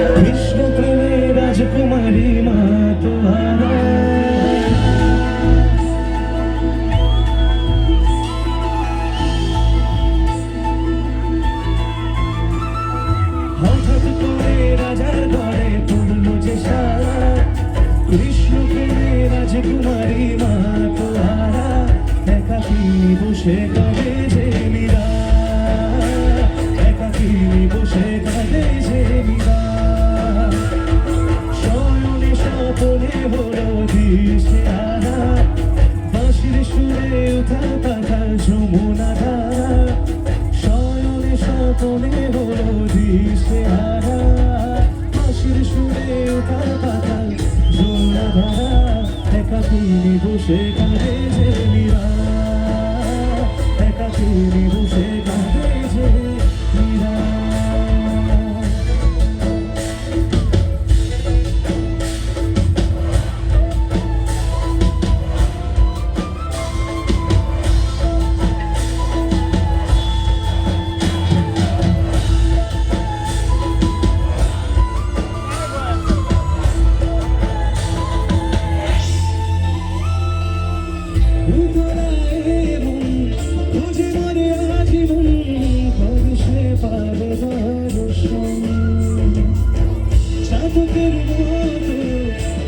कृष्ण प्रेमे राजकुमारी माँ तुम्हारा হঠাৎ করে রাজার ঘরে পড়লো যে সারা কৃষ্ণ প্রেমে রাজকুমারী মা তোহারা একাকী বসে কাঁদে যে মীরা একাকী বসে কাঁদে যে মীরা শয়নে স্বপনে হলো দিশেহারা বাঁশির সুরে উথাল পাথাল যমুনা ধারা শয়নে স্বপনে হলো দিশেহারা বাঁশির সুরে উথাল পাথাল যমুনা ধারা একাকী বসে কাঁদে যে মীরা একাকী বসে কাঁদে যে মীরা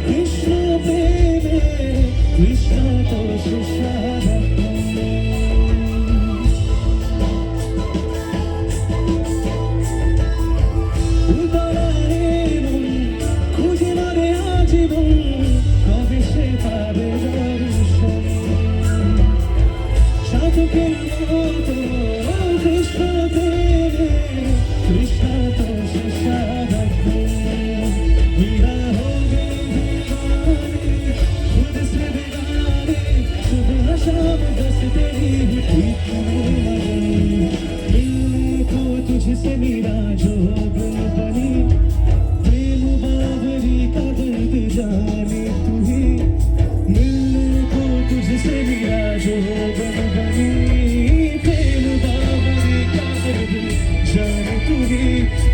কৃষ্ণ প্রেমে কৃষ্ণ তো সুসারা খুঁজে মারে আজীবন কবে সে পাবে দর্শন সাধকের মতো কৃষ্ণ প্রেমে কৃষ্ণ তো সুসারা मीरा हो गई दीवानी खुद से बिगाड़ी सुबह शाम बस तेरी ही ठीक मिलने को तुझसे मेरा जो गुल बनी प्रेम बाबरी का दर्द जाने तू ही मिलने को तुझसे मेरा जो गुल बनी प्रेम बाबरी का दर्द जाने तू ही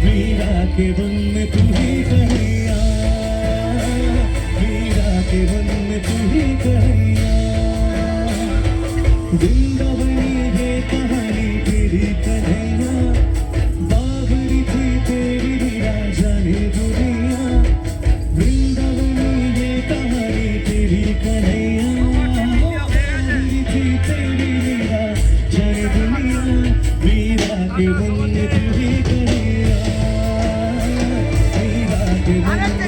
मीरा के बन में तू ही कहे के मन में तू ही कहिया वृंदावनी ये कहानी तेरी कन्हैया बाबरी थी तेरी मीरा जाने दुनिया वृंदावनी ये कहानी तेरी कन्हैया बाबरी थी तेरी मीरा जाने दुनिया मीरा के मन में तू ही कहिया मीरा के मन